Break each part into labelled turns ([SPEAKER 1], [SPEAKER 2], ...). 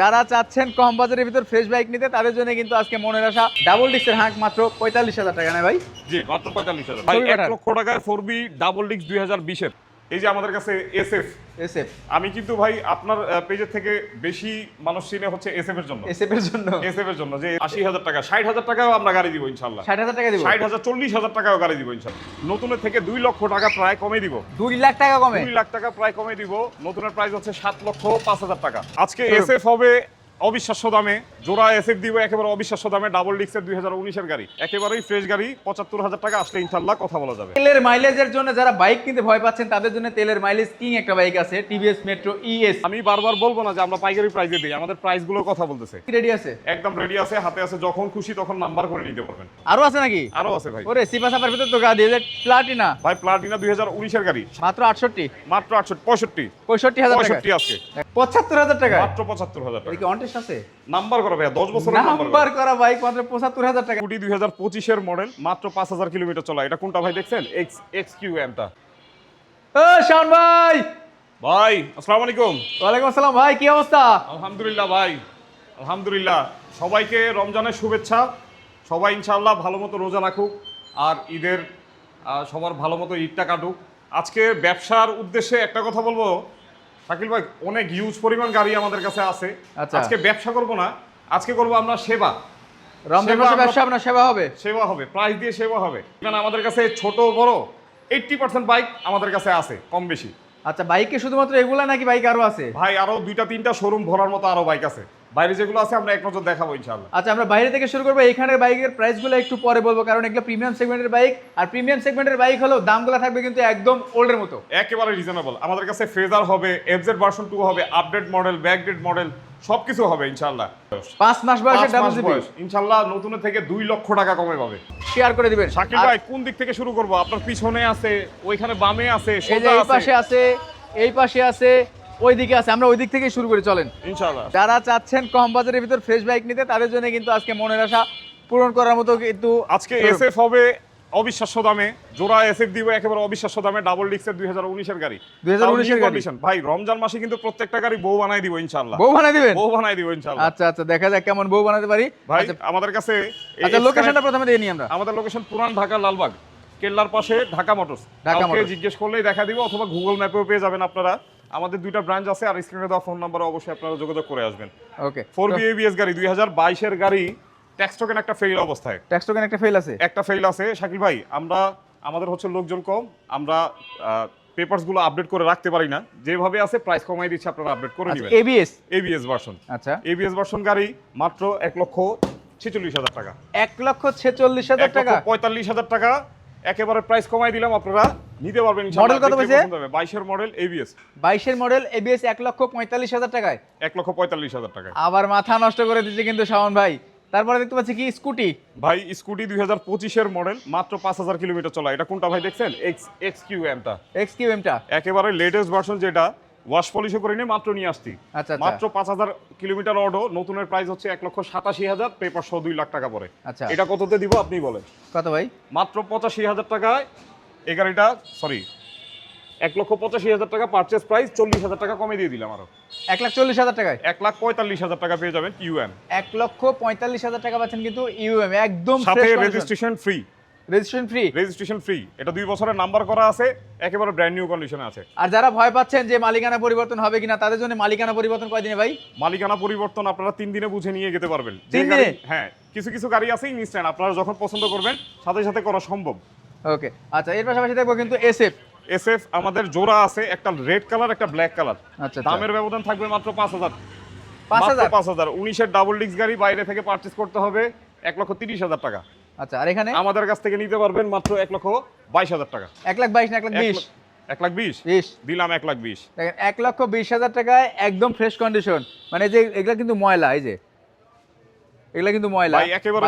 [SPEAKER 1] যারা চাচ্ছেন কম বাজারের ভিতর ফ্রেশ বাইক নিতে তাদের জন্য কিন্তু আজকে মনের আশা ডাবল ডিস্কের হাঁক মাত্র ৪৫,০০০ টাকা না ভাই?
[SPEAKER 2] জি মাত্র ৪৫,০০০ ভাই। ১ লক্ষ টাকায় 4B ডাবল ডিস্ক ২০২০ এর। এই যে আমাদের কাছে এসএফ। আমি কিন্তু ভাই আপনার পেজের থেকে বেশি মানুষ চিনে হচ্ছে এসএফ এর জন্য।
[SPEAKER 1] এসএফ এর জন্য
[SPEAKER 2] যে ৮০,০০০ টাকা ৬০,০০০ টাকাও আমরা গাড়ি দিব ইনশাআল্লাহ।
[SPEAKER 1] ৬০,০০০ টাকা দিব,
[SPEAKER 2] ৬০,০০০ ৪০,০০০ টাকাও গাড়ি দিব ইনশাআল্লাহ। নতুনের থেকে ২ লক্ষ টাকা প্রায় কমে দিব।
[SPEAKER 1] ২ লাখ টাকা কমে?
[SPEAKER 2] ২ লাখ টাকা প্রায় কমে দিব। নতুনের প্রাইস হচ্ছে ৭,৫০,০০০ টাকা। আজকে এসএফ হবে অবিশ্বাস্য দামে, জোড়া এসএফ দিব একেবারে অবিশ্বাস্য দামে, ডাবল ডিস্কের ২০১৯ এর গাড়ি, একেবারেই ফ্রেশ গাড়ি। ৭৫,০০০ টাকা আসলে ইনশাআল্লাহ কথা বলা যাবে।
[SPEAKER 1] তেলের মাইলেজের জন্য যারা বাইক কিনতে ভয় পাচ্ছেন তাদের জন্য তেলের মাইলেজ কিং একটা বাইক আছে, টিভিএস মেট্রো ইএস।
[SPEAKER 2] আমি বারবার বলবো না যে আমরা পাইকারি প্রাইসে দিই, আমাদের প্রাইস গুলো কথা বলতেছে।
[SPEAKER 1] রেডি আছে? একদম
[SPEAKER 2] রেডি আছে, হাতে আছে, যখন খুশি তখন নাম্বার করে নিতে পারবেন।
[SPEAKER 1] আরো আছে নাকি?
[SPEAKER 2] আরো আছে ভাই।
[SPEAKER 1] ওরে সিপা সাপার ভিতর তো গাড়ি আছে প্লাটিনা।
[SPEAKER 2] ভাই প্লাটিনা ২০১৯ এর গাড়ি,
[SPEAKER 1] মাত্র ৬৮,
[SPEAKER 2] মাত্র ৬৮
[SPEAKER 1] ৬৫,০০০ টাকা।
[SPEAKER 2] ৬৫ আজকে
[SPEAKER 1] ৭৫,০০০ টাকা,
[SPEAKER 2] মাত্র ৭৫,০০০ টাকা।
[SPEAKER 1] কি অনটেস্ট আছে?
[SPEAKER 2] নাম্বার করা ভাই, ১০ বছরের
[SPEAKER 1] নাম্বার করা বাইক মাত্র ৭৫,০০০ টাকা।
[SPEAKER 2] স্কুটি ২০২৫ এর মডেল, মাত্র ৫,০০০ কিলোমিটার চলা। এটা কোনটা ভাই দেখছেন? এক্সকিউএমটা।
[SPEAKER 1] ও শাওন ভাই।
[SPEAKER 2] ভাই আসসালামু আলাইকুম।
[SPEAKER 1] ওয়ালাইকুম আসসালাম ভাই, কি অবস্থা?
[SPEAKER 2] আলহামদুলিল্লাহ ভাই, আলহামদুলিল্লাহ। সবাইকে রমজানের শুভেচ্ছা। সবাই ইনশাআল্লাহ ভালো মতো রোজা রাখুক আর ঈদের সবার ভালো মতো ঈদটা কাটুক। আজকে ব্যবসার উদ্দেশ্যে একটা কথা বলবো শাকিল ভাই, অনেক হিউজ পরিমাণ গাড়ি আমাদের কাছে আছে। আজকে ব্যবসা করব না, আজকে করব আমরা সেবা।
[SPEAKER 1] রমজান মাসে ব্যবসা আপনার সেবা হবে?
[SPEAKER 2] সেবা হবে, প্রাইস দিয়ে সেবা হবে। কারণ আমাদের কাছে ছোট বড় 80% বাইক আমাদের কাছে আছে কম বেশি।
[SPEAKER 1] আচ্ছা, বাইকে শুধুমাত্র এগুলা নাকি বাইক আরো আছে?
[SPEAKER 2] ভাই আরো ২টা-৩টা শোরুম ভরার মতো আরো বাইক আছে। বাইরে যেগুলো আছে আমরা এক নজর দেখাবো ইনশাআল্লাহ।
[SPEAKER 1] আচ্ছা, আমরা বাইরে থেকে শুরু করবো। এখানের বাইকের প্রাইসগুলো একটু পরে বলবো, কারণ এগুলো প্রিমিয়াম সেগমেন্টের বাইক, আর প্রিমিয়াম সেগমেন্টের বাইক হলো দামগুলো থাকবে কিন্তু একদম ওল্ডের মতো,
[SPEAKER 2] একেবারে রিজনেবল। আমাদের কাছে ফেজার হবে, এফজেড ভার্সন 2 হবে, আপডেট মডেল, ব্যাকডেট মডেল, সবকিছু হবে ইনশাআল্লাহ।
[SPEAKER 1] 5 মাস বয়সের ডাবল জিবি
[SPEAKER 2] ইনশাআল্লাহ নতুনের থেকে ২ লক্ষ টাকা কমে পাবে।
[SPEAKER 1] শেয়ার করে দিবেন।
[SPEAKER 2] শাকিল ভাই কোন দিক থেকে শুরু করব? আপনার পিছনে আছে, ওইখানে বামে আছে, সোজা
[SPEAKER 1] এই
[SPEAKER 2] আছে,
[SPEAKER 1] পাশে আছে, এই পাশে আছে, ওইদিকে আছে। আমরা ওই দিক থেকে শুরু করে চলেন
[SPEAKER 2] ইনশাআল্লাহ।
[SPEAKER 1] যারা চাচ্ছেন কম বাজারের ভিতর ফ্রেশ বাইক নিতে তাদের জন্য কিন্তু আজকে মনের আশা পূরণ করার মতো কিন্তু
[SPEAKER 2] আজকে এসএফ হবে অবিশ্বাস্য দামে, জোড়া এসএফ দিব একেবারে অবিশ্বাস্য দামে, ডাবল ডিস্কের ২০১৯ এর গাড়ি।
[SPEAKER 1] ২০১৯ এর গাড়ি
[SPEAKER 2] ভাই রমজান মাসে কিন্তু প্রত্যেকটা গাড়ি বউ বানাই দিব ইনশাআল্লাহ।
[SPEAKER 1] বউ বানাই দিবেন?
[SPEAKER 2] বউ বানাই দিব ইনশাআল্লাহ।
[SPEAKER 1] আচ্ছা আচ্ছা, দেখা যাক কেমন বউ বানাতে পারি
[SPEAKER 2] ভাই। আমাদের কাছে
[SPEAKER 1] আচ্ছা, লোকেশনটা প্রথমে দিয়ে নিই আমরা।
[SPEAKER 2] আমাদের লোকেশন পুরান ঢাকা, লালবাগ কেল্লার পাশে, ঢাকা মোটরস। জিজ্ঞেস করলেই দেখা দিব, অথবা গুগল ম্যাপেও পেয়ে যাবেন আপনারা। আমাদের 2টা ব্রাঞ্চ আছে, আর স্ক্রিনে দেওয়া ফোন নাম্বারে অবশ্যই আপনারা যোগাযোগ করে আসবেন।
[SPEAKER 1] ওকে।
[SPEAKER 2] 4B ABS গাড়ি 2022 এর গাড়ি, ট্যাক্স টোকেন একটা ফেল অবস্থায়।
[SPEAKER 1] ট্যাক্স টোকেন একটা ফেল আছে? একটা
[SPEAKER 2] ফেল আছে শাকিল ভাই। আমাদের হচ্ছে লোকজন কম, আমরা পেপারস গুলো আপডেট করে রাখতে পারি না। যেভাবে আছে প্রাইস কমাই দিচ্ছি, আপনারা আপডেট করে নেবেন। ABS version. আচ্ছা, ABS ভার্সন গাড়ি মাত্র ১,৪৬,০০০ টাকা।
[SPEAKER 1] ১,৪৬,০০০ টাকা,
[SPEAKER 2] ১,৪৫,০০০ টাকা একেবারে প্রাইস কমাই দিলাম, আপনারা নিতে পারবেন ইনশাআল্লাহ।
[SPEAKER 1] মডেল কত পেয়েছে?
[SPEAKER 2] 22 এর মডেল ABS।
[SPEAKER 1] 22 এর মডেল ABS ১,৪৫,০০০ টাকায়।
[SPEAKER 2] ১,৪৫,০০০ টাকায়।
[SPEAKER 1] আবার মাথা নষ্ট করে দিচ্ছে কিন্তু শাওন ভাই। তারপরে দেখতে পাচ্ছি কি স্কুটি।
[SPEAKER 2] ভাই স্কুটি ২০২৫ এর মডেল, মাত্র ৫,০০০ কিলোমিটার চলা। এটা কোনটা ভাই দেখছেন? এক্সকিউএমটা। একেবারে লেটেস্ট ভার্সন, যেটা ওয়াশ পলিশও করে নিয়ে মাত্র নিয়ে আসছি।
[SPEAKER 1] আচ্ছা,
[SPEAKER 2] মাত্র ৫,০০০ কিলোমিটার অটো। নতুনের প্রাইস হচ্ছে ১,৮৭,০০০, পেপার সহ ২ লাখ টাকা পড়ে।
[SPEAKER 1] আচ্ছা,
[SPEAKER 2] এটা কততে দিব আপনি বলেন?
[SPEAKER 1] কত ভাই?
[SPEAKER 2] মাত্র ৮৫,০০০ টাকায় এই গাড়িটা, সরি ১,৮৫,০০০ টাকা পারচেজ প্রাইস, ৪০,০০০ টাকা কমে দিয়ে দিলাম আরো।
[SPEAKER 1] ১,৪০,০০০ টাকায়
[SPEAKER 2] ১,৪৫,০০০ টাকা পেয়ে যাবেন ইউএম।
[SPEAKER 1] ১,৪৫,০০০ টাকা পাচ্ছেন কিন্তু ইউএম, একদম
[SPEAKER 2] সাথে রেজিস্ট্রেশন ফ্রি।
[SPEAKER 1] Registration free.
[SPEAKER 2] এটা 2 বছরের নাম্বার করা আছে, একেবারে ব্র্যান্ড নিউ কন্ডিশনে আছে।
[SPEAKER 1] আর যারা ভয় পাচ্ছেন যে মালিকানা পরিবর্তন হবে কিনা, তাদের জন্য মালিকানা পরিবর্তন কয়দিনে ভাই?
[SPEAKER 2] মালিকানা পরিবর্তন আপনারা 3 দিনে বুঝে নিয়ে যেতে পারবেন।
[SPEAKER 1] 3 দিনে?
[SPEAKER 2] হ্যাঁ, কিছু গাড়ি আছে ইনস্ট্যান্ট, আপনারা যখন পছন্দ করবেন সাথে সাথে করা সম্ভব।
[SPEAKER 1] ওকে। আচ্ছা, এর পাশাপাশি দেখবো কিন্তু
[SPEAKER 2] এসএফ আমাদের জোড়া আছে, একটা রেড কালার, একটা ব্ল্যাক কালার।
[SPEAKER 1] আচ্ছা,
[SPEAKER 2] দামের ব্যবধান থাকবে মাত্র ৫,০০০।
[SPEAKER 1] ৫,০০০
[SPEAKER 2] 19 এর ডাবল ডিস্ক গাড়ি, বাইরে থেকে পারচেজ করতে হবে ১,৩০,০০০ টাকা।
[SPEAKER 1] আচ্ছা, আর এখানে
[SPEAKER 2] আমাদের কাছ থেকে নিতে পারবেন মাত্র ১,২২,০০০ টাকা।
[SPEAKER 1] ১,২২ না ১,২০?
[SPEAKER 2] ১,২০ দিলাম, ১,২০।
[SPEAKER 1] দেখেন ১,২০,০০০ টাকায় একদম ফ্রেশ কন্ডিশন। মানে যে এগুলা কিন্তু ময়লা, এই যে এগুলা কিন্তু ময়লা,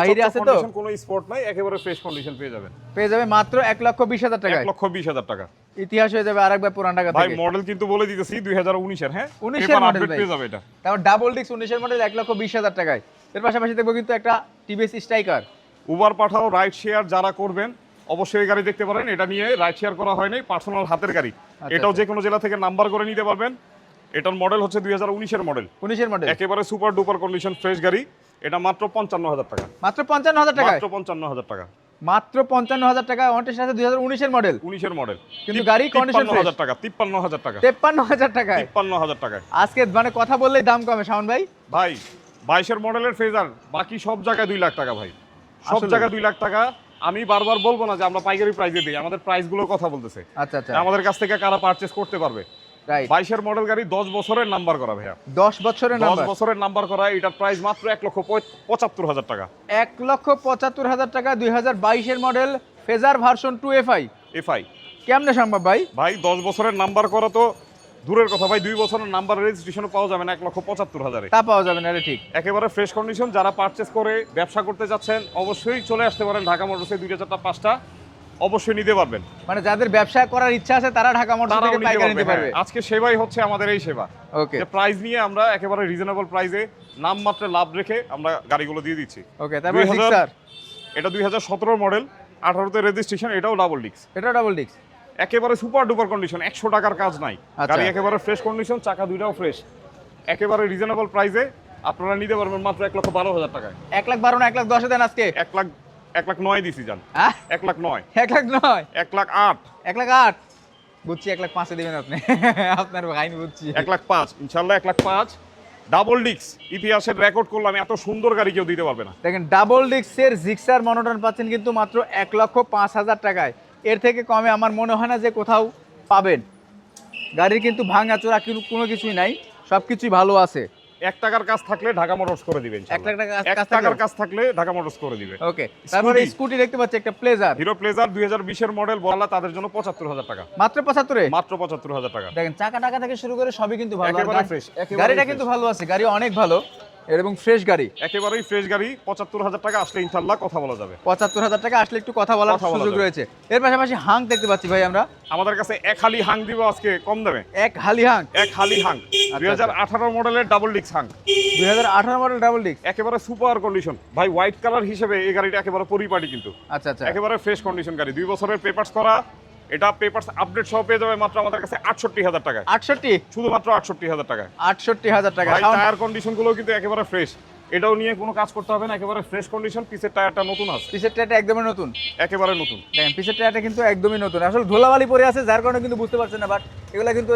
[SPEAKER 1] বাইরে আছে তো,
[SPEAKER 2] কোনো স্পট নাই, একেবারে ফ্রেশ কন্ডিশন পেয়ে
[SPEAKER 1] যাবে মাত্র ১,২০,০০০ টাকা।
[SPEAKER 2] ১,২০,০০০ টাকা।
[SPEAKER 1] ইতিহাস হয়ে যাবে আরেকবার পুরান ঢাকা থেকে।
[SPEAKER 2] ভাই মডেল কিন্তু বলে দিতেছি 2019 এর। হ্যাঁ,
[SPEAKER 1] 19 এর মডেল পেয়ে যাবে এটা। তারপর ডাবল ডিস্ক 19 এর মডেল ১,২০,০০০ টাকায়। এর পাশাপাশি দেখবো কিন্তু একটা টিভিএস স্ট্রাইকার।
[SPEAKER 2] উবার পাঠাও, রাইড শেয়ার যারা করবেন অবশ্যই এই গাড়ি দেখতে পারেন। এটা নিয়ে রাইড শেয়ার করা হয়নি, পার্সোনাল হাতের গাড়ি। এটাও যে কোনো জেলা থেকে নাম্বার করে নিতে পারবেন। এটার মডেল হচ্ছে 2019 এর মডেল।
[SPEAKER 1] 19 এর মডেল,
[SPEAKER 2] একেবারে সুপার ডুপার কন্ডিশন ফ্রেশ গাড়ি। এটা মাত্র 55,000 টাকা।
[SPEAKER 1] মাত্র 55,000 টাকা,
[SPEAKER 2] মাত্র 55,000 টাকা,
[SPEAKER 1] মাত্র 55,000 টাকা। অনটেস্ট আছে 2019 এর মডেল,
[SPEAKER 2] 19 এর মডেল,
[SPEAKER 1] কিন্তু গাড়ি কন্ডিশন
[SPEAKER 2] 53,000 টাকা, 53,000 টাকা,
[SPEAKER 1] 53,000 টাকায়,
[SPEAKER 2] 53,000 টাকায়।
[SPEAKER 1] আজকে মানে কথা বললেই দাম কমে শাওন ভাই।
[SPEAKER 2] ভাই 22 এর মডেলের ফেজার বাকি সব জায়গায় 2 লাখ টাকা ভাই, সব
[SPEAKER 1] আসলে?
[SPEAKER 2] জায়গায় 2 লাখ টাকা। আমি বারবার বলবো না যে আমরা পাইকারি প্রাইসে দিই, আমাদের প্রাইসগুলো কথা বলতেছে।
[SPEAKER 1] আচ্ছা আচ্ছা,
[SPEAKER 2] আমাদের কাছ থেকে কারা পারচেজ করতে পারবে।
[SPEAKER 1] রাইট।
[SPEAKER 2] 22 এর মডেল গাড়ি 10 বছরের নাম্বার করা ভাইয়া,
[SPEAKER 1] 10 বছরের
[SPEAKER 2] 10
[SPEAKER 1] নাম্বার,
[SPEAKER 2] বছরের নাম্বার করা। এটার প্রাইস মাত্র 1,75,000 টাকা।
[SPEAKER 1] 1,75,000 টাকা, 2022 এর model phasor version 2 FI.
[SPEAKER 2] FI
[SPEAKER 1] কেমনে সম্ভব ভাই?
[SPEAKER 2] ভাই 10 বছরের নাম্বার করা তো দূরের কথা ভাই, 2 বছরের নাম্বার রেজিস্ট্রেশনও পাওয়া যাবে না 1,75,000-এ।
[SPEAKER 1] তা পাওয়া যাবে না, এটা ঠিক।
[SPEAKER 2] একেবারে ফ্রেশ কন্ডিশন। যারা পারচেজ করে ব্যবসা করতে যাচ্ছেন অবশ্যই চলে আসতে পারেন ঢাকা মোটরসে, 2টা 4টা 5টা অবশ্যই নিতে পারবেন।
[SPEAKER 1] মানে যাদের ব্যবসা করার ইচ্ছা আছে তারা ঢাকা মোটরস
[SPEAKER 2] তারাও
[SPEAKER 1] থেকে
[SPEAKER 2] নিতে
[SPEAKER 1] পাইকারি নিতে
[SPEAKER 2] পারবে।
[SPEAKER 1] পারবে।
[SPEAKER 2] হ্যাঁ, আজকে সেবাই হচ্ছে আমাদের এই সেবা।
[SPEAKER 1] ওকে
[SPEAKER 2] যে প্রাইস নিয়ে আমরা একেবারে রিজনেবল প্রাইসে নামমাত্র লাভ রেখে আমরা গাড়িগুলো দিয়ে দিচ্ছি।
[SPEAKER 1] ওকে, তারপর
[SPEAKER 2] 2000
[SPEAKER 1] সিক্সার,
[SPEAKER 2] এটা 2017 মডেল, 18তে রেজিস্ট্রেশন, এটাও ডাবল ডিস্ক।
[SPEAKER 1] এটা ডাবল ডিস্ক,
[SPEAKER 2] একেবারে সুপার ডুপার কন্ডিশন, 100 টাকার কাজ নাই।
[SPEAKER 1] আচ্ছা।
[SPEAKER 2] গাড়ি একেবারে ফ্রেশ কন্ডিশন, চাকা দুইটাও ফ্রেশ, একেবারে রিজনেবল প্রাইসে আপনারা নিতে পারবেন মাত্র 1,12,000 টাকায়।
[SPEAKER 1] 1,12,000 না 1,10,000 দেন আজকে।
[SPEAKER 2] 1,09,000 দিছি জান।
[SPEAKER 1] হ্যাঁ,
[SPEAKER 2] 1,09,000,
[SPEAKER 1] 1,09,000,
[SPEAKER 2] 1,08,000,
[SPEAKER 1] 1,08,000 বুঝছি, 1,05,000 দিবেন আপনি। আপনার কাহিনী বুঝছি।
[SPEAKER 2] 1,05,000 ইনশাআল্লাহ, 1,05,000 ডাবল ডিস্ক। ইতিহাসের রেকর্ড করলাম, এত সুন্দর গাড়ি কেউ দিতে পারবে না।
[SPEAKER 1] দেখেন ডাবল ডিস্কের জিক্সার মনোটন পাচ্ছেন কিন্তু মাত্র 1,05,000 টাকায়। এর থেকে কমে আমার মনে হয় না যে কোথাও পাবেন। গাড়ির কিন্তু ভাঙাচোরা কোনো কিছুই নাই, সব কিছুই ভালো আছে।
[SPEAKER 2] 1 টাকার কাজ থাকলে ঢাকা মোটরস করে দিবেন।
[SPEAKER 1] 1 লাখ টাকা
[SPEAKER 2] 1 টাকার কাজ থাকলে ঢাকা মোটরস করে দিবে।
[SPEAKER 1] ওকে, তারপরে স্কুটি দেখতে পাচ্ছি একটা প্লেজার,
[SPEAKER 2] হিরো প্লেজার 2020 এর মডেল, বলা তাদের জন্য 75,000 টাকা,
[SPEAKER 1] মাত্র 75 এ।
[SPEAKER 2] মাত্র 75,000 টাকা।
[SPEAKER 1] দেখেন চাকা টাকা থেকে শুরু করে সবই কিন্তু ভালো,
[SPEAKER 2] একেবারে fresh, একেবারে
[SPEAKER 1] গাড়িটা
[SPEAKER 2] fresh।
[SPEAKER 1] কিন্তু ভালো আছে, গাড়ি অনেক ভালো এবং ফ্রেশ গাড়ি।
[SPEAKER 2] একেবারেই ফ্রেশ গাড়ি। 75,000 টাকা আসলে ইনশাআল্লাহ কথা বলা যাবে।
[SPEAKER 1] 75,000 টাকা আসলে একটু কথা বলার সুযোগ রয়েছে। এর পাশাপাশি হাং দেখতে পাচ্ছি ভাই আমরা,
[SPEAKER 2] আমাদের কাছে এক হালি হাং দিব আজকে কম দামে।
[SPEAKER 1] এক হালি হাং,
[SPEAKER 2] এক হালি হাং 2018 মডেলের double disc Hunk,
[SPEAKER 1] 2018 model double disc,
[SPEAKER 2] একেবারে সুপার কন্ডিশন ভাই। হোয়াইট কালার হিসেবে এই গাড়িটা একেবারে পরিপাটি কিন্তু।
[SPEAKER 1] আচ্ছা আচ্ছা,
[SPEAKER 2] একেবারে ফ্রেশ কন্ডিশন গাড়ি, 2 বছরের পেপারস করা। এটা পেপারস আপডেট সহ পেয়ে যাবে মাত্র আমাদের কাছে 68,000 টাকায়।
[SPEAKER 1] 68,
[SPEAKER 2] শুধুমাত্র 68,000 টাকায়।
[SPEAKER 1] 68,000 টাকা।
[SPEAKER 2] ভাই টায়ার কন্ডিশন গুলো কিন্তু একেবারে ফ্রেশ, এটাও নিয়ে কোনো কাজ করতে হবে না, একেবারে ফ্রেশ কন্ডিশন। পিছের টায়ারটা নতুন আছে,
[SPEAKER 1] পিছের টায়ারটা একদমই নতুন,
[SPEAKER 2] একেবারে নতুন।
[SPEAKER 1] দেখেন পিছের টায়ারটা কিন্তু একদমই নতুন। আসলে ধুলাবালি পরে আছে যার কারণে কিন্তু বুঝতে পারছেন না, বাট এগুলা কিন্তু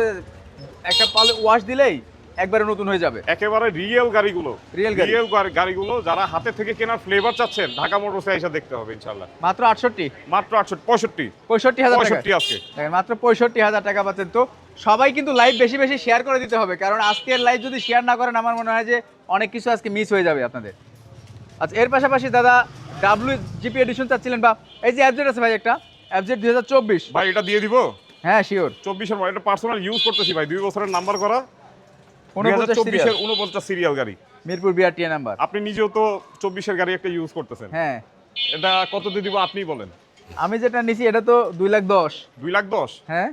[SPEAKER 1] একটা পালে ওয়াশ দিলেই একবারে নতুন হয়ে যাবে।
[SPEAKER 2] একেবারে রিয়েল গাড়িগুলো,
[SPEAKER 1] রিয়েল গাড়ি,
[SPEAKER 2] গাড়িগুলো যারা হাতে থেকে কেনার ফ্লেভার চাচ্ছেন ঢাকা মোটরসে এসে দেখতে হবে ইনশাআল্লাহ।
[SPEAKER 1] মাত্র 68,
[SPEAKER 2] মাত্র 65,000
[SPEAKER 1] 65,000 টাকা
[SPEAKER 2] আজকে।
[SPEAKER 1] দেখেন মাত্র 65,000 টাকা পাচ্ছেন। তো সবাই কিন্তু লাইভ বেশি বেশি শেয়ার করে দিতে হবে, কারণ আজকের লাইভ যদি শেয়ার না করেন আমার মনে হয় যে অনেক কিছু আজকে মিস হয়ে যাবে আপনাদের। আচ্ছা, এর পাশাপাশি দাদা WGP এডিশন চাচ্ছিলেন, বা এই যে অ্যাবজেট আছে ভাই, একটা অ্যাবজেট 2024।
[SPEAKER 2] ভাই এটা দিয়ে দিব।
[SPEAKER 1] হ্যাঁ শিওর,
[SPEAKER 2] 24 এর মডেল, এটা পার্সোনাল ইউজ করতেছি ভাই, 2 বছরের নাম্বার করা,
[SPEAKER 1] 49
[SPEAKER 2] এর 49 সিরিয়াল গাড়ি,
[SPEAKER 1] মিরপুর BRTA নাম্বার।
[SPEAKER 2] আপনি নিজেও তো 24 এর গাড়ি একটা ইউজ করতেছেন।
[SPEAKER 1] হ্যাঁ,
[SPEAKER 2] এটা কত দিয়ে দিব আপনি বলেন।
[SPEAKER 1] আমি যেটা নিছি এটা তো 2,10,000।
[SPEAKER 2] 2,10,000?
[SPEAKER 1] হ্যাঁ,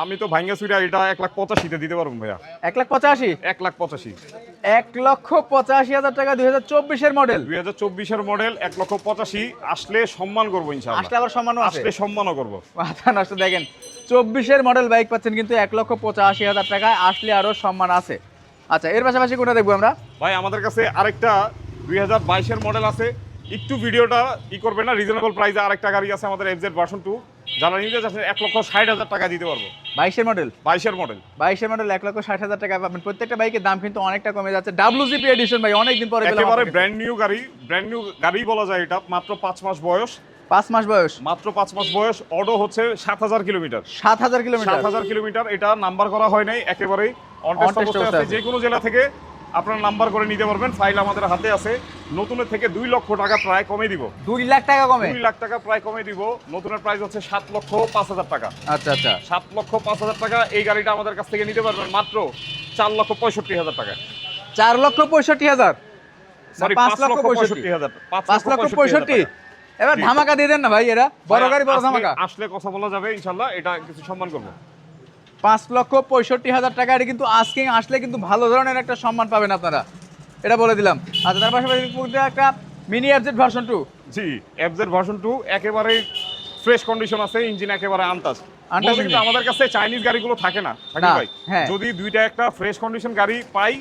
[SPEAKER 2] আমি তো ভাঙ্গা সুইরা এটা 1,85,000 দিতে পারবো ভাইয়া।
[SPEAKER 1] 1,85,000,
[SPEAKER 2] 1,85,000,
[SPEAKER 1] 1,85,000 টাকা, 2024 এর মডেল।
[SPEAKER 2] 2024 এর মডেল, 1,85,000 আসলে সম্মান করবো ইনশাআল্লাহ।
[SPEAKER 1] আসলে আবার সম্মানও আছে,
[SPEAKER 2] আসলে সম্মানও করবো।
[SPEAKER 1] মাথা নষ্ট। দেখেন 24 এর মডেল বাইক পাচ্ছেন কিন্তু 1,85,000 টাকায়, আসলে আরো সম্মান আছে। আচ্ছা, এর পাশাপাশি কোনটা দেখবো আমরা
[SPEAKER 2] ভাই? আমাদের কাছে আরেকটা 2022 এর মডেল আছে, একটু ভিডিওটা করবে না, রিজনেবল প্রাইসে আরেকটা গাড়ি আছে আমাদের FZ ভার্সন 2, যারা নিতে যাচ্ছেন 1,60,000 টাকা দিতে পারবো।
[SPEAKER 1] 22 এর মডেল,
[SPEAKER 2] 22 এর মডেল,
[SPEAKER 1] 1,60,000 টাকা পাবেন। প্রত্যেকটা বাইকের দাম কিন্তু অনেকটা কমে যাচ্ছে। WGP এডিশন ভাই অনেকদিন পরে পেলাম
[SPEAKER 2] একেবারে
[SPEAKER 1] আপনাকে।
[SPEAKER 2] ব্র্যান্ড নিউ গাড়ি বলা যায় এটা। মাত্র 5 মাস বয়স,
[SPEAKER 1] 5 মাস বয়স,
[SPEAKER 2] মাত্র 5 মাস বয়স। অডো হচ্ছে 7,000 কিলোমিটার,
[SPEAKER 1] 7,000 কিলোমিটার,
[SPEAKER 2] 7,000 কিলোমিটার। এটা নাম্বার করা হয় নাই, একেবারেই অন টেস্ট অবস্থায় আছে। যে কোনো জেলা থেকে আপনারা নাম্বার করে নিতে পারবেন। ফাইল আমাদের হাতে আছে। নতুনের থেকে 2 লক্ষ টাকা প্রায় কমে দিব।
[SPEAKER 1] 2 লাখ টাকা কমে,
[SPEAKER 2] 2 লাখ টাকা প্রায় কমে দিব। নতুনের প্রাইস হচ্ছে 7,05,000 টাকা।
[SPEAKER 1] আচ্ছা আচ্ছা,
[SPEAKER 2] 7,05,000 টাকা। এই গাড়িটা আমাদের কাছ থেকে নিতে পারবেন মাত্র 4,65,000 টাকা।
[SPEAKER 1] 4,65,000,
[SPEAKER 2] সরি,
[SPEAKER 1] 5,65,000,
[SPEAKER 2] 5,65,000।
[SPEAKER 1] এবার ধামাকা দিয়ে দেন না ভাই, এরা বড় গাড়ি বড় ধামাকা।
[SPEAKER 2] আসলে কথা বলা যাবে ইনশাআল্লাহ, এটা কিছু সম্মান করব।
[SPEAKER 1] 5,65,000 টাকা, এটা কিন্তু আজকে আসলে কিন্তু ভালো ধরনের একটা সম্মান পাবেন আপনারা, এটা বলে দিলাম। আচ্ছা, তার পাশাপাশি একটা মিনি FZ ভার্সন 2।
[SPEAKER 2] জি, FZ ভার্সন 2 একেবারে ফ্রেশ কন্ডিশন আছে, ইঞ্জিন একেবারে আনটাচ।
[SPEAKER 1] Untouched
[SPEAKER 2] বলতে কিন্তু
[SPEAKER 1] engine।
[SPEAKER 2] আমাদের কাছে চাইনিজ গাড়িগুলো থাকে না শাকিল
[SPEAKER 1] না,
[SPEAKER 2] ভাই।
[SPEAKER 1] হ্যাঁ।
[SPEAKER 2] যদি দুইটা একটা ফ্রেশ কন্ডিশন গাড়ি পাই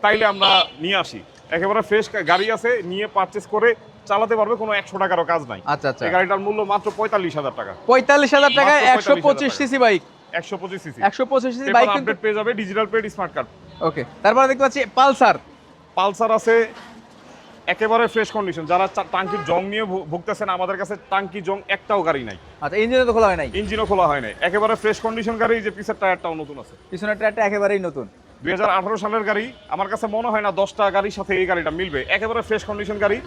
[SPEAKER 2] তাইলে আমরা নিয়ে আসি। একেবারে ফ্রেশ গাড়ি আছে, নিয়ে পারচেজ করে চালাতে পারবে, কোনো 100 টাকারও কাজ নাই।
[SPEAKER 1] আচ্ছা আচ্ছা।
[SPEAKER 2] এই গাড়িটার মূল্য মাত্র 45,000 টাকা।
[SPEAKER 1] 45,000 টাকায়
[SPEAKER 2] মাত্র
[SPEAKER 1] 125 CC bike,
[SPEAKER 2] 125 CC
[SPEAKER 1] 125 CC
[SPEAKER 2] paper
[SPEAKER 1] bike কিন্তু।
[SPEAKER 2] আপডেট পেয়ে যাবে, ডিজিটাল প্লেট, স্মার্ট কার্ড।
[SPEAKER 1] ওকে, তারপরে দেখতে পাচ্ছি পালসার।
[SPEAKER 2] পালসার আছে একেবারে ফ্রেশ কন্ডিশন। যারা টাঙ্কির জং নিয়ে ভুগতেছেন, আমাদের কাছে টাঙ্কি জং একটাও গাড়ি নাই।
[SPEAKER 1] আচ্ছা, ইঞ্জিনও তো খোলা হয় নাই,
[SPEAKER 2] ইঞ্জিনও খোলা হয় নাই, একেবারে ফ্রেশ কন্ডিশন গাড়ি। যে পিছের টায়ারটাও নতুন আছে,
[SPEAKER 1] পিছনের টায়ারটা একেবারেই নতুন।
[SPEAKER 2] 2018 সালের গাড়ি। আমার কাছে মনে হয় না 10টা গাড়ির সাথে এই গাড়িটা মিলবে। একেবারে ফ্রেশ কন্ডিশন গাড়ি,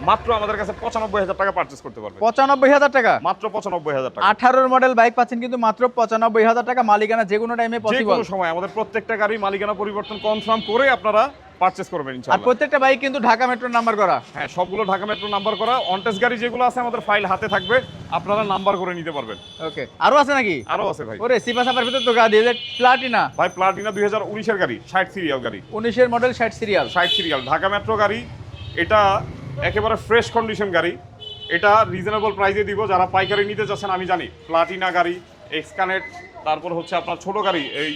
[SPEAKER 2] মাত্র আমাদের কাছে 95,000 টাকা পারচেজ করতে পারবে।
[SPEAKER 1] 95,000 টাকা,
[SPEAKER 2] মাত্র 95,000 টাকা।
[SPEAKER 1] 18 মডেল বাইক পাচ্ছেন কিন্তু মাত্র 95,000 টাকা। মালিকানা যে কোনো টাইমে
[SPEAKER 2] যে
[SPEAKER 1] পসিবল।
[SPEAKER 2] কোনো সময় আমাদের প্রত্যেকটা গাড়ি মালিকানা পরিবর্তন কনফার্ম করে আপনারা পারচেজ করবেন
[SPEAKER 1] আর
[SPEAKER 2] ইনশাআল্লাহ।
[SPEAKER 1] প্রত্যেকটা বাইক কিন্তু ঢাকা মেট্রোর নাম্বার করা।
[SPEAKER 2] হ্যাঁ, সবগুলো ঢাকা মেট্রো নাম্বার করা। অনটেস্ট গাড়ি যেগুলো আছে আমাদের ফাইল হাতে থাকবে, আপনারা নাম্বার করে নিতে পারবেন।
[SPEAKER 1] ওকে, আরো আছে নাকি?
[SPEAKER 2] আরো আছে ভাই।
[SPEAKER 1] ওরে সিপা সাপার ভিতর তো গাড়ি আছে প্লাটিনা।
[SPEAKER 2] ভাই প্লাটিনা 2019 এর গাড়ি, 60 সিরিয়াল গাড়ি,
[SPEAKER 1] 19 এর model, 60 serial.
[SPEAKER 2] 60 serial Dhaka metro গাড়ি। এটা একেবারে ফ্রেশ কন্ডিশন গাড়ি। এটা রিজনেবল প্রাইসে দিব। যারা পাইকারি নিতে চাচ্ছেন, আমি জানি প্লাটিনা গাড়ি, এক্সকানেট, তারপর হচ্ছে আপনার ছোট গাড়ি, এই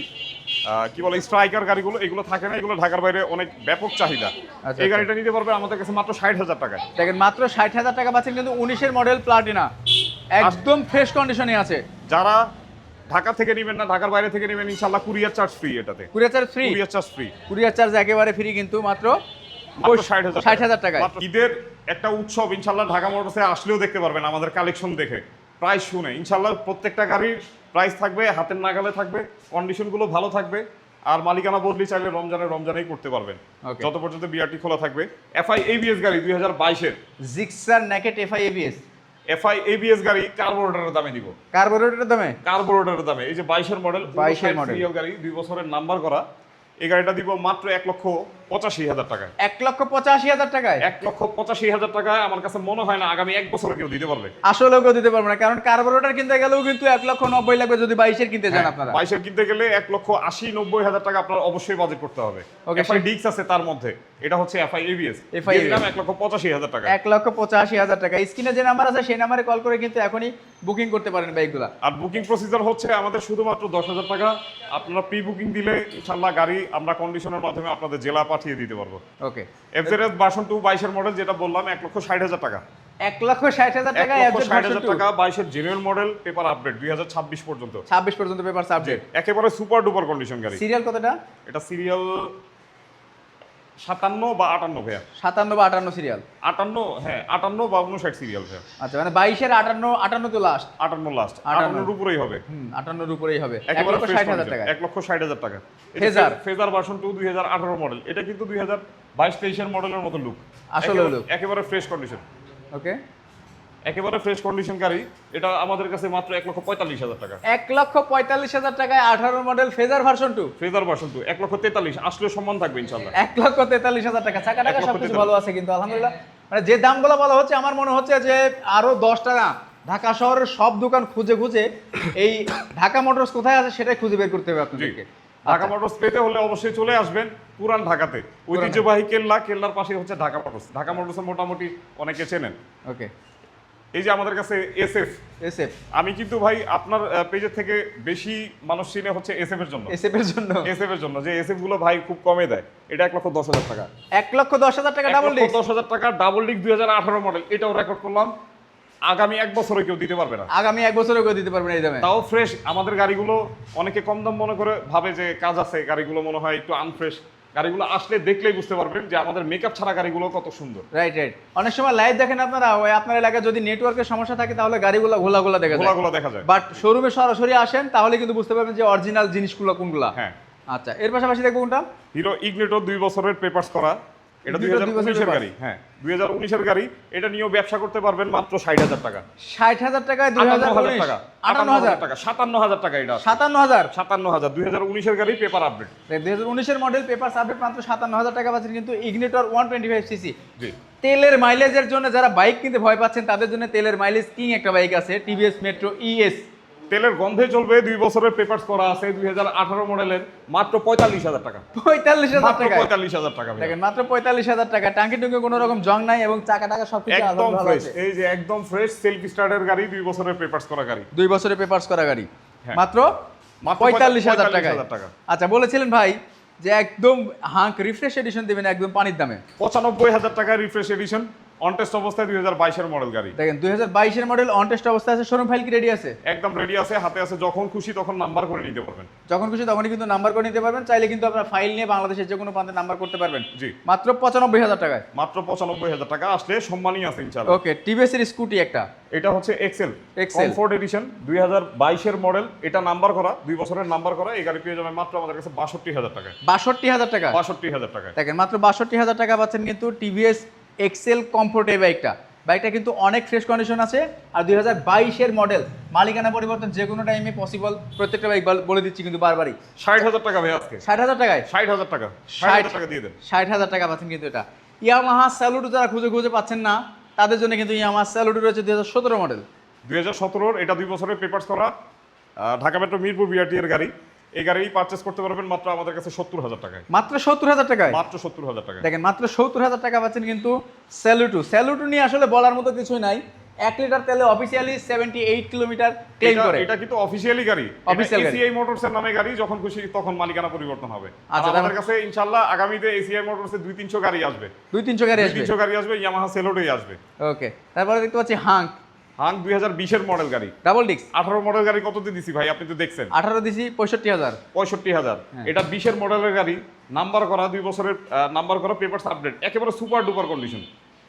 [SPEAKER 2] কি বলে স্ট্রাইকার গাড়িগুলো, এগুলো থাকে না, এগুলো ঢাকার বাইরে অনেক ব্যাপক চাহিদা।
[SPEAKER 1] আচ্ছা,
[SPEAKER 2] এই গাড়িটা নিতে পারবে আমাদের কাছে মাত্র 60,000 টাকায়।
[SPEAKER 1] দেখেন, মাত্র 60,000 টাকা পাচ্ছেন কিন্তু 19 এর মডেল প্লাটিনা, একদম ফ্রেশ কন্ডিশনে আছে।
[SPEAKER 2] যারা ঢাকা থেকে নেবেন না, ঢাকার বাইরে থেকে নেবেন, ইনশাআল্লাহ কুরিয়ার চার্জ ফ্রি। এটাতে
[SPEAKER 1] courier charge free,
[SPEAKER 2] courier charge free,
[SPEAKER 1] courier charge একেবারে ফ্রি কিন্তু মাত্র 60,000 টাকায়।
[SPEAKER 2] মাত্র ঈদের একটা উৎসব ইনশাআল্লাহ ঢাকা মোটরসে আসলেও দেখতে পারবেন আমাদের কালেকশন দেখে, প্রাইস শুনে। ইনশাআল্লাহ প্রত্যেকটা গাড়ির প্রাইস থাকবে হাতের নাগালে থাকবে, কন্ডিশনগুলো ভালো থাকবে। আর মালিকানা বদলি চাইলে রমজানেই করতে পারবেন,
[SPEAKER 1] Okay.
[SPEAKER 2] যত পর্যন্ত বিআরটি খোলা থাকবে। এফআই এবিএস গাড়ি 2022 এর,
[SPEAKER 1] Gixxer naked FI ABS.
[SPEAKER 2] FI ABS গাড়ি কার্বোরেটরের দামে দিব।
[SPEAKER 1] কার্বোরেটরের দামে,
[SPEAKER 2] কার্বোরেটরের দামে। এই যে 22 এর মডেল,
[SPEAKER 1] 22 এর মডেল
[SPEAKER 2] গাড়ি, 2 বছরের নাম্বার করা। এই গাড়িটা দিব মাত্র 1,85,000 টাকায়।
[SPEAKER 1] 1,85,000 টাকায়।
[SPEAKER 2] 1,85,000 টাকায় আমার কাছে মনে হয় না আগামী 1 বছরে কেউ দিতে পারবে।
[SPEAKER 1] আসলেও কেউ দিতে পারবে না, কারণ কার্বোরেটর কিনতে গেলেও কিন্তু 1,90,000 লাগবে যদি 22 এর কিনতে যান আপনারা।
[SPEAKER 2] 22 এর কিনতে গেলে 1,80,90,000 টাকা আপনার অবশ্যই বাজেট করতে হবে।
[SPEAKER 1] Okay,
[SPEAKER 2] এফআই ডিক্স আছে তার মধ্যে, এটা হচ্ছে এফআই এবিএস।
[SPEAKER 1] FI
[SPEAKER 2] এর দাম 1,85,000 টাকা।
[SPEAKER 1] 1,85,000 টাকা। স্ক্রিনে যে নাম্বার আছে সেই নাম্বারে কল করে কিন্তু এখনই বুকিং করতে পারেন বাইকগুলা।
[SPEAKER 2] আর বুকিং প্রসিজার হচ্ছে আমাদের শুধুমাত্র 10,000 টাকা। আপনারা প্রি বুকিং দিলে ইনশাআল্লাহ গাড়ি আমরা কন্ডিশনের মাধ্যমে আপনাদের জেলা পাঠিয়ে দিতে পারবো।
[SPEAKER 1] ওকে,
[SPEAKER 2] এফজেডএস ভার্সন 2 22 এর মডেল, যেটা বললাম 1,60,000 টাকা।
[SPEAKER 1] 1,60,000 টাকা,
[SPEAKER 2] 1,60,000 টাকা 22 এর জেনুইন মডেল, পেপার আপডেট 2026 পর্যন্ত।
[SPEAKER 1] 26 পর্যন্ত পেপার সাবজেক্ট।
[SPEAKER 2] একেবারে সুপার ডুপার কন্ডিশন গাড়ি।
[SPEAKER 1] সিরিয়াল কতটা?
[SPEAKER 2] এটা সিরিয়াল 57 বা 58 ভাইয়া।
[SPEAKER 1] 57 বা 58 সিরিয়াল।
[SPEAKER 2] 58, হ্যাঁ 58 বা 59 সিরিয়াল ভাইয়া।
[SPEAKER 1] আচ্ছা, মানে 22 এর 58 তো লাস্ট।
[SPEAKER 2] 58 লাস্ট,
[SPEAKER 1] 58
[SPEAKER 2] 58 এর উপরেই হবে।
[SPEAKER 1] 58 এর উপরেই হবে।
[SPEAKER 2] একেবারে
[SPEAKER 1] 1,60,000 টাকা।
[SPEAKER 2] 1,60,000 টাকা।
[SPEAKER 1] ফেজার।
[SPEAKER 2] Phasor version 2 2018 model. এটা কিন্তু 2022-23 এর মডেলের মতো লুক।
[SPEAKER 1] আসলে look।
[SPEAKER 2] একেবারে ফ্রেশ কন্ডিশন।
[SPEAKER 1] ওকে,
[SPEAKER 2] একেবারে ফ্রেশ কন্ডিশন গাড়ি। এটা আমাদের কাছে মাত্র 1,45,000 টাকা।
[SPEAKER 1] 1,45,000 টাকায় 18 model phasor version 2।
[SPEAKER 2] Phasor version 2 1,43,000 আসলে সম্মান থাকবে ইনশাআল্লাহ।
[SPEAKER 1] 1,43,000 টাকা। চাকা টাকা
[SPEAKER 2] 1,43,000
[SPEAKER 1] সবকিছু ভালো আছে কিন্তু আলহামদুলিল্লাহ। মানে যে দামগুলো বলা হচ্ছে, আমার মনে হচ্ছে যে আরো 10টা না, ঢাকা শহরের সব দোকান খুঁজে খুঁজে এই ঢাকা মোটরস কোথায় আছে সেটাই খুঁজে বের করতে হবে আপনাদেরকে।
[SPEAKER 2] ঢাকা মোটরস পেতে হলে অবশ্যই চলে আসবেন পুরান ঢাকাতে, ঐতিহ্যবাহী কেল্লার পাশে হচ্ছে ঢাকা মোটরস। ঢাকা মোটরস মোটামুটি অনেকে চেনেন।
[SPEAKER 1] ওকে,
[SPEAKER 2] এই যে আমাদের কাছে এসএফ।
[SPEAKER 1] এসএফ,
[SPEAKER 2] আমি কিন্তু ভাই আপনার পেজের থেকে বেশি মানুষ চিনে হচ্ছে এসএফ এর জন্য।
[SPEAKER 1] এসএফ এর জন্য,
[SPEAKER 2] এসএফ এর জন্য যে এসএফ গুলো ভাই খুব কমে দেয়। এটা 1,10,000 টাকা।
[SPEAKER 1] 1,10,000 টাকা ডাবল ডিস্ক।
[SPEAKER 2] 1,10,000 টাকা ডাবল ডিস্ক 2018 মডেল। এটাও রেকর্ড করলাম। আগামী 1 বছরে কেউ দিতে পারবে না।
[SPEAKER 1] আগামী 1 বছরও কেউ দিতে পারবে না এই দামে।
[SPEAKER 2] তাও ফ্রেশ। আমাদের গাড়িগুলো অনেকে কম দাম মনে করে ভাবে যে কাজ আছে, গাড়িগুলো মনে হয় একটু আনফ্রেশ। গাড়িগুলো আসলে দেখলেই বুঝতে পারবেন যে আমাদের মেকআপ ছাড়া গাড়িগুলো কত সুন্দর।
[SPEAKER 1] Right right. অনেক সময় লাইভ দেখেন আপনারা, ওই আপনার এলাকায় যদি নেটওয়ার্কের সমস্যা থাকে তাহলে গাড়িগুলো ঘোলা দেখা যায়,
[SPEAKER 2] গোলাগুলো দেখা যায়।
[SPEAKER 1] বাট শোরুমে সরাসরি আসেন তাহলে কিন্তু বুঝতে পারবেন যে অরিজিনাল জিনিসগুলো কোনগুলা।
[SPEAKER 2] হ্যাঁ,
[SPEAKER 1] আচ্ছা, এর পাশাপাশি দেখবো কোনটা?
[SPEAKER 2] হিরো ইগনিটো 2 বছরের পেপারস করা। এটা 2019 এর গাড়ি। হ্যাঁ, 2019 এর গাড়ি। এটা নিয়েও ব্যবসা করতে পারবেন মাত্র 60,000 টাকা।
[SPEAKER 1] 60,000 টাকায়
[SPEAKER 2] 58,000 টাকা।
[SPEAKER 1] 58,000
[SPEAKER 2] টাকা। 57,000 টাকা এটা।
[SPEAKER 1] 57,000।
[SPEAKER 2] 57,000 2019 এর গাড়ি, পেপার আপডেট।
[SPEAKER 1] 2019 এর মডেল, পেপার আপডেট, মাত্র 57,000 টাকা পাচ্ছেন কিন্তু ইগনিটর 125 সিসি।
[SPEAKER 2] জি।
[SPEAKER 1] তেলের মাইলেজের জন্য যারা বাইক কিনতে ভয় পাচ্ছেন তাদের জন্য তেলের মাইলেজ কিং একটা বাইক আছে, টিভিএস মেট্রো ইএস।
[SPEAKER 2] তেলের গন্ধে চলবে, 2 বছরের পেপারস করা আছে, 2018 মডেলের, মাত্র 45,000 টাকা।
[SPEAKER 1] 45,000
[SPEAKER 2] মাত্র
[SPEAKER 1] টাকা।
[SPEAKER 2] 45,000 টাকা।
[SPEAKER 1] দেখেন, মাত্র 45,000 টাকা। টাঙ্কি টুঙ্কি কোনো রকম জং নাই এবং চাকা টাকা সবকিছু
[SPEAKER 2] একদম
[SPEAKER 1] আলহামদুলিল্লাহ
[SPEAKER 2] ফ্রেশ।
[SPEAKER 1] আছে।
[SPEAKER 2] এই যে একদম ফ্রেশ সেলফ স্টার্টের গাড়ি, 2 বছরের পেপারস করা গাড়ি।
[SPEAKER 1] 2 বছরের পেপারস করা গাড়ি।
[SPEAKER 2] হ্যাঁ।
[SPEAKER 1] মাত্র
[SPEAKER 2] মাত্র
[SPEAKER 1] 45,000 টাকায়।
[SPEAKER 2] 45,000 টাকা।
[SPEAKER 1] আচ্ছা, বলেছিলেন ভাই যে একদম হাঙ্ক রিফ্রেশ এডিশন দিবেন একদম পানির দামে।
[SPEAKER 2] 95,000 টাকা রিফ্রেশ এডিশন, অন টেস্ট অবস্থায় 2022 মডেল গাড়ি।
[SPEAKER 1] দেখেন 2022 মডেল অন টেস্ট অবস্থায় আছে, শোরুম ফাইল কি রেডি আছে?
[SPEAKER 2] একদম রেডি আছে, হাতে আছে, যখন খুশি তখন নাম্বার করে নিতে পারবেন।
[SPEAKER 1] যখন খুশি তখনই কিন্তু নাম্বার করে নিতে পারবেন, চাইলে কিন্তু আপনার ফাইল নিয়ে বাংলাদেশের যে কোনো প্রান্তে নাম্বার করতে পারবেন।
[SPEAKER 2] জি।
[SPEAKER 1] মাত্র 95,000 টাকায়।
[SPEAKER 2] মাত্র 95,000 টাকা, আসলে সম্মানই আছে ইনশাআল্লাহ।
[SPEAKER 1] ওকে, টিভিএস এর স্কুটি একটা,
[SPEAKER 2] এটা হচ্ছে XL
[SPEAKER 1] XL.
[SPEAKER 2] Comfort edition 2022 model, এটা নাম্বার করা, 2 বছরের নাম্বার করা। এই গাড়ি পেয়ে যাবেন মাত্র আমাদের কাছে 62,000 টাকায়।
[SPEAKER 1] 62,000 টাকা।
[SPEAKER 2] 62,000 টাকায়
[SPEAKER 1] দেখেন মাত্র 62,000 টাকা পাচ্ছেন কিন্তু টিভিএস এক্সেল কমফোর্ট এই বাইকটা। বাইকটা কিন্তু অনেক ফ্রেশ কন্ডিশন আছে, আর 2022 মডেল, মালিকানা পরিবর্তন যে কোনো টাইমে পসিবল। প্রত্যেকটা বাইক বলে দিচ্ছি কিন্তু বারবারই।
[SPEAKER 2] 60,000 টাকা ভাই আজকে।
[SPEAKER 1] 60,000 টাকায়
[SPEAKER 2] 60,000 টাকা, 60,000 টাকা দিয়ে দেন।
[SPEAKER 1] 60,000 টাকা পাচ্ছেন কিন্তু এটা। ইয়ামাহা স্যালুটো যারা খুঁজে পাচ্ছেন না, তাদের জন্য কিন্তু ইয়ামাহা স্যালুটো রয়েছে 2017 মডেল।
[SPEAKER 2] 2017 এটা 2 বছরের পেপারস করা, ঢাকা মেট্রো মিরপুর বিআরটি এর গাড়ি। এই গাড়ি পারচেজ করতে পারবেন মাত্র আমাদের কাছে 70,000 টাকায়।
[SPEAKER 1] মাত্র 70,000 টাকায়।
[SPEAKER 2] মাত্র 70,000 টাকায়।
[SPEAKER 1] দেখেন মাত্র 70,000 টাকা পাচ্ছেন কিন্তু স্যালুটো নিয়ে আসলে বলার মতো কিছুই নাই। 1 লিটার তেলে অফিসিয়ালি 78 কিলোমিটার ক্লেম করে।
[SPEAKER 2] এটা কিন্তু অফিশিয়ালি গাড়ি,
[SPEAKER 1] অফিশিয়াল গাড়ি।
[SPEAKER 2] এসিআই মোটরস এর নামে গাড়ি, যখন খুশি তখন মালিকানা পরিবর্তন হবে।
[SPEAKER 1] আচ্ছা,
[SPEAKER 2] আর আমাদের কাছে ইনশাআল্লাহ আগামীতে এসিআই মোটরস এর 2-300 গাড়ি আসবে।
[SPEAKER 1] 2-300 গাড়ি আসবে।
[SPEAKER 2] 200 গাড়ি আসবে, ইয়ামাহা সেলোটোই আসবে।
[SPEAKER 1] ওকে, তারপরে দেখতে পাচ্ছি হাঙ্ক
[SPEAKER 2] 2020 মডেল গাড়ি,
[SPEAKER 1] ডাবল ডিস্ক।
[SPEAKER 2] 18 মডেল গাড়ি কততে দিছি ভাই, আপনি তো দেখছেন।
[SPEAKER 1] 18 দিছি 65,000।
[SPEAKER 2] 65,000। এটা 20 মডেলের গাড়ি, নাম্বার করা, 2 বছরের নাম্বার করা, পেপারস আপডেট, একেবারে সুপার ডুপার কন্ডিশন।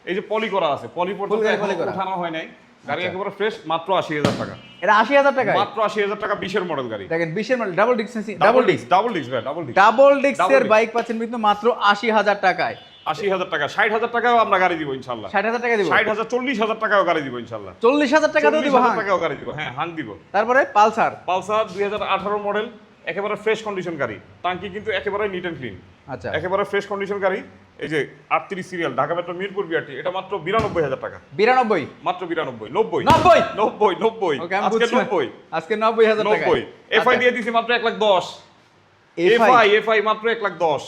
[SPEAKER 2] এই যে পলি করা আছে, পলি পর্যন্ত
[SPEAKER 1] পলি করা।
[SPEAKER 2] উঠানো হয় নাই, গাড়ি
[SPEAKER 1] আচ্ছা।
[SPEAKER 2] একেবারে ফ্রেশ, মাত্র 80,000 টাকা।
[SPEAKER 1] এটা 80,000 টাকায়।
[SPEAKER 2] মাত্র 80,000 টাকা 20 মডেল গাড়ি।
[SPEAKER 1] দেখেন 20 মডেল ডাবল ডিস্ক ভাই, ডাবল ডিস্কের বাইক পাচ্ছেন কিন্তু মাত্র 80,000 টাকায়।
[SPEAKER 2] 80,000 টাকা, 60,000 টাকাও আমরা গাড়ি দিব ইনশাআল্লাহ।
[SPEAKER 1] 60,000 টাকা দিব।
[SPEAKER 2] 60,000, 40,000 টাকাও গাড়ি দিব ইনশাআল্লাহ।
[SPEAKER 1] 40,000 টাকা দিয়ে দিব
[SPEAKER 2] 40,000
[SPEAKER 1] হাঙ্ক।
[SPEAKER 2] টাকাও গাড়ি দিব, হ্যাঁ হাং দিব।
[SPEAKER 1] তারপরে পালসার
[SPEAKER 2] 2018 মডেল, একেবারে ফ্রেশ কন্ডিশন গাড়ি, টাঙ্কি কিন্তু একেবারে নিট এন্ড ক্লিন।
[SPEAKER 1] আচ্ছা,
[SPEAKER 2] একেবারে ফ্রেশ কন্ডিশন গাড়ি। এই যে 38 serial, Dhaka metro Mirpur BRT, এটা মাত্র 92,000 টাকা।
[SPEAKER 1] 92
[SPEAKER 2] মাত্র 92, 90
[SPEAKER 1] 90
[SPEAKER 2] 90 90
[SPEAKER 1] ওকে, আমি
[SPEAKER 2] আজকে
[SPEAKER 1] বুঝছি।
[SPEAKER 2] 90
[SPEAKER 1] আজকে 90,000 টাকা।
[SPEAKER 2] 90 এফআই দিয়ে দিছি মাত্র 1,10,000। এফআই মাত্র 1,10,000।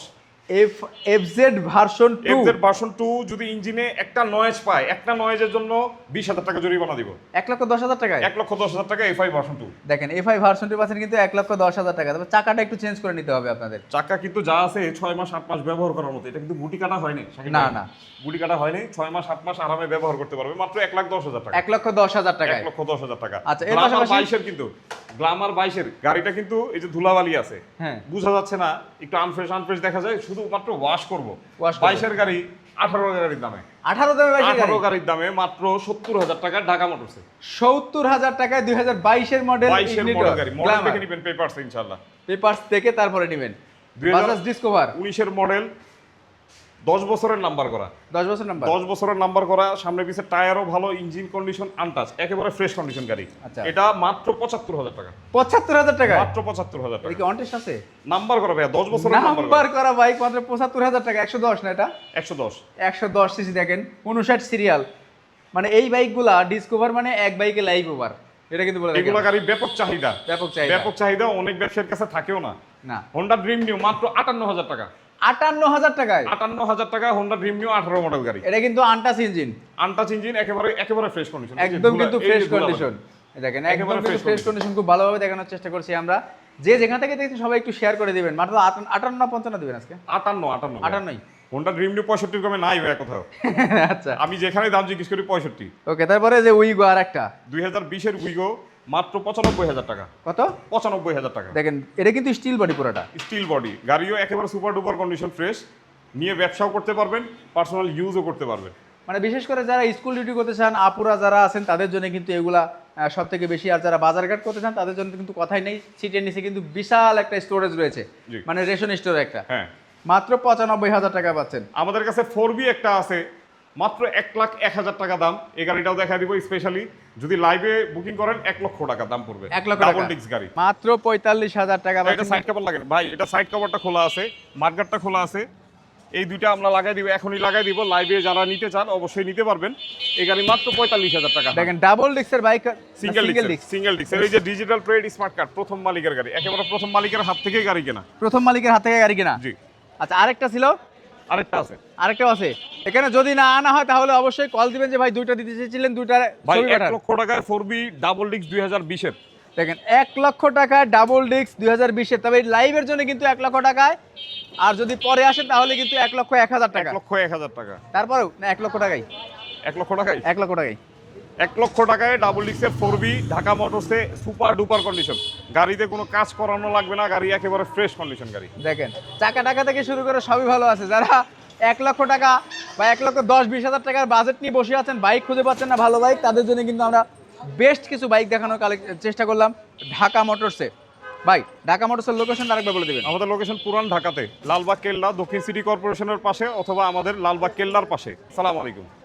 [SPEAKER 1] এফজেড ভার্সন 2
[SPEAKER 2] এফজেড ভার্সন 2 যদি ইঞ্জিনে একটা নয়েজ পায়, একটা নয়েজের জন্য 20,000 টাকা জরিমানা দিব।
[SPEAKER 1] 1,10,000 টাকায়।
[SPEAKER 2] 1,10,000 টাকা এফআই ভার্সন 2।
[SPEAKER 1] দেখেন এফআই ভার্সন 2 পাচ্ছেন কিন্তু 1,10,000 টাকা। তবে চাকাটা একটু চেঞ্জ করে নিতে হবে আপনাদের।
[SPEAKER 2] চাকা কিন্তু যা আছে 6 মাস 8 মাস ব্যবহার করার মতো, এটা কিন্তু গুটি কাটা হয়নি।
[SPEAKER 1] না না,
[SPEAKER 2] গুটি কাটা হয়নি, 6 মাস 8 মাস আরামে ব্যবহার করতে পারবে মাত্র 1,10,000 টাকা।
[SPEAKER 1] 1,10,000 টাকায়।
[SPEAKER 2] 1,10,000 টাকা।
[SPEAKER 1] আচ্ছা, এর পাশাপাশি
[SPEAKER 2] 22 এর কিন্তু গ্ল্যামার 22 এর গাড়িটা কিন্তু এই যে ধুলাবালি আছে,
[SPEAKER 1] হ্যাঁ,
[SPEAKER 2] বোঝা যাচ্ছে না, একটু আনফ্রেশ দেখা যায়, শুধু মাত্র ওয়াশ করব।
[SPEAKER 1] Wash করবো।
[SPEAKER 2] 22 এর গাড়ি 18 গাড়ির দামে,
[SPEAKER 1] 18 দামে
[SPEAKER 2] 18 গাড়ির দামে মাত্র 70,000 টাকা ঢাকা মোটরসে।
[SPEAKER 1] 70,000 টাকায় 2022 এর মডেল
[SPEAKER 2] 22 এর মডেল গাড়ি, মডেল দেখে নেবেন, পেপারস ইনশাআল্লাহ।
[SPEAKER 1] পেপারস থেকে তারপরে নেবেন। বাজাজ ডিসকভার
[SPEAKER 2] 19 এর মডেল, 10 বছরের নাম্বার করা,
[SPEAKER 1] 10 বছর নাম্বার।
[SPEAKER 2] 10 বছরের নাম্বার করা, সামনে পিছে টায়ারও ভালো, ইঞ্জিন কন্ডিশন আনটাচ, একেবারে ফ্রেশ কন্ডিশন গাড়ি।
[SPEAKER 1] আচ্ছা।
[SPEAKER 2] এটা মাত্র 75,000 টাকা।
[SPEAKER 1] 75,000 টাকা।
[SPEAKER 2] মাত্র 75,000
[SPEAKER 1] এটা
[SPEAKER 2] টাকা।
[SPEAKER 1] কি অনটেস্ট আছে?
[SPEAKER 2] নাম্বার করা ভাইয়া, 10 বছরের নাম্বার
[SPEAKER 1] নাম্বার করা বাইক মাত্র 75,000 টাকা। 110 না এটা?
[SPEAKER 2] 110।
[SPEAKER 1] 110 সিসি দেখেন, 59 সিরিয়াল। মানে এই বাইকগুলা ডিসকভার মানে এক বাইকে লাইভ ওভার। এটা কিন্তু বলে
[SPEAKER 2] এগুলা গাড়ি ব্যাপক চাহিদা,
[SPEAKER 1] ব্যাপক চাহিদা।
[SPEAKER 2] অনেক ব্যবসায়ীর কাছে থাকেও না।
[SPEAKER 1] না,
[SPEAKER 2] হোন্ডা ড্রিম নিউ মাত্র 58,000 টাকা।
[SPEAKER 1] 58,000 টাকায়।
[SPEAKER 2] 58,000 টাকা হোন্ডা ড্রিম নিউ 18 মডেল গাড়ি।
[SPEAKER 1] এটা কিন্তু আনটাচ ইঞ্জিন,
[SPEAKER 2] আনটাচ ইঞ্জিন, একেবারে ফ্রেশ কন্ডিশন,
[SPEAKER 1] একদম কিন্তু ফ্রেশ কন্ডিশন। দেখেন একদম
[SPEAKER 2] একেবারে
[SPEAKER 1] কিন্তু ফ্রেশ কন্ডিশন, খুব ভালোভাবে দেখানোর চেষ্টা করছি আমরা। যে যেখান থেকে দেখছেন সবাই একটু শেয়ার করে দিবেন। মাত্র 58 না 55 দিবেন আজকে?
[SPEAKER 2] 58।
[SPEAKER 1] 58।
[SPEAKER 2] হোন্ডা ড্রিম নিউ 65 কমে নাই ভাই কোথাও।
[SPEAKER 1] আচ্ছা,
[SPEAKER 2] আমি যেখানে দাম জিজ্ঞেস করি 65।
[SPEAKER 1] ওকে, তারপরে যে উইগো আরেকটা
[SPEAKER 2] 2020 এর উইগো মাত্র 95,000 টাকা।
[SPEAKER 1] কত?
[SPEAKER 2] 95,000 টাকা।
[SPEAKER 1] দেখেন এটা কিন্তু স্টিল বডি পুরোটা।
[SPEAKER 2] স্টিল বডি, গাড়িও একেবারে সুপার ডুপার কন্ডিশন ফ্রেশ, নিয়ে ব্যবসাও করতে পারবেন, পার্সোনাল ইউজও করতে পারবেন।
[SPEAKER 1] মানে বিশেষ করে যারা স্কুল ডিউটি করতে চান, আপুরা যারা আছেন তাদের জন্য কিন্তু এগুলা সব থেকে বেশি। আর যারা বাজারঘাট করতে চান তাদের জন্য কিন্তু কথাই নেই। সিটের নিচে কিন্তু বিশাল একটা স্টোরেজ রয়েছে,
[SPEAKER 2] জি।
[SPEAKER 1] মানে রেশন স্টোর একটা।
[SPEAKER 2] হ্যাঁ,
[SPEAKER 1] মাত্র 95,000 টাকা পাচ্ছেন।
[SPEAKER 2] আমাদের কাছে 4B একটা আছে, মাত্র 1,01,000 টাকা দাম। এই গাড়িটাও দেখা দিব স্পেশালি, যদি লাইভে বুকিং করেন 1 লক্ষ টাকা দাম পড়বে।
[SPEAKER 1] 1 লক্ষ
[SPEAKER 2] ডাবল
[SPEAKER 1] টাকা
[SPEAKER 2] ডিস্ক গাড়ি,
[SPEAKER 1] মাত্র 45,000 টাকা
[SPEAKER 2] এটা
[SPEAKER 1] পাচ্ছেন।
[SPEAKER 2] সাইড কভার লাগেন ভাই, এটা সাইড কভারটা খোলা আছে, মার্কারটা খোলা আছে, এই দুইটা আমরা লাগাই দিব, এখনই লাগাই দিব। লাইভে যারা নিতে চান অবশ্যই নিতে পারবেন। এই গাড়ি মাত্র 45,000 টাকা।
[SPEAKER 1] দেখেন ডাবল ডিস্কের বাইক,
[SPEAKER 2] সিঙ্গেল ডিস্ক, এই যে ডিজিটাল প্লেট স্মার্ট কার্ড, প্রথম মালিকের গাড়ি, একেবারে প্রথম মালিকের হাত থেকেই গাড়ি কেনা।
[SPEAKER 1] প্রথম মালিকের হাত থেকে গাড়ি কেনা।
[SPEAKER 2] জি।
[SPEAKER 1] আচ্ছা, আরেকটা ছিল,
[SPEAKER 2] আরেকটা আছে,
[SPEAKER 1] আরেকটাও আছে। এখানে যদি না আনা হয় তাহলে অবশ্যই কল দিবেন যে ভাই দুইটা দিতে চেয়েছিলেন, দুইটা
[SPEAKER 2] ভাই
[SPEAKER 1] ছবি
[SPEAKER 2] 1
[SPEAKER 1] পাঠান।
[SPEAKER 2] লক্ষ টাকায় 4B ডাবল ডিস্ক 2020 এর
[SPEAKER 1] দেখেন 1 লক্ষ টাকা ডাবল ডিস্ক 2020-এর, তবে লাইভের জন্য কিন্তু 1 লক্ষ টাকায়, আর যদি পরে আসে তাহলে কিন্তু 1,01,000 টাকা।
[SPEAKER 2] 1,01,000 টাকা।
[SPEAKER 1] তারপরেও না 1 লক্ষ টাকাই,
[SPEAKER 2] 1 লক্ষ টাকায়
[SPEAKER 1] 1 লক্ষ টাকাই।
[SPEAKER 2] 1 লক্ষ টাকায় ডাবল ডিক্সের 4B ঢাকা মোটরসে সুপার ডুপার কন্ডিশন। গাড়িতে কোনো কাজ করানো লাগবে না, গাড়ি একেবারে ফ্রেশ কন্ডিশন গাড়ি।
[SPEAKER 1] দেখেন চাকা টাকা থেকে শুরু করে সবই ভালো আছে। যারা 1 লক্ষ টাকা বা 1,10,000-20,000 টাকার বাজেট নিয়ে বসে আছেন, বাইক খুঁজে পাচ্ছেন না ভালো বাইক, তাদের জন্য কিন্তু আমরা বেস্ট কিছু বাইক দেখানোর চেষ্টা করলাম ঢাকা মোটরসে। ভাই ঢাকা মোটরসের লোকেশন আরেকবার বলে দেবেন।
[SPEAKER 2] আমাদের লোকেশন পুরান ঢাকাতে, লালবাগ কেল্লা, দক্ষিণ সিটি কর্পোরেশনের পাশে, অথবা আমাদের লালবাগ কেল্লার পাশে। আসসালামু আলাইকুম।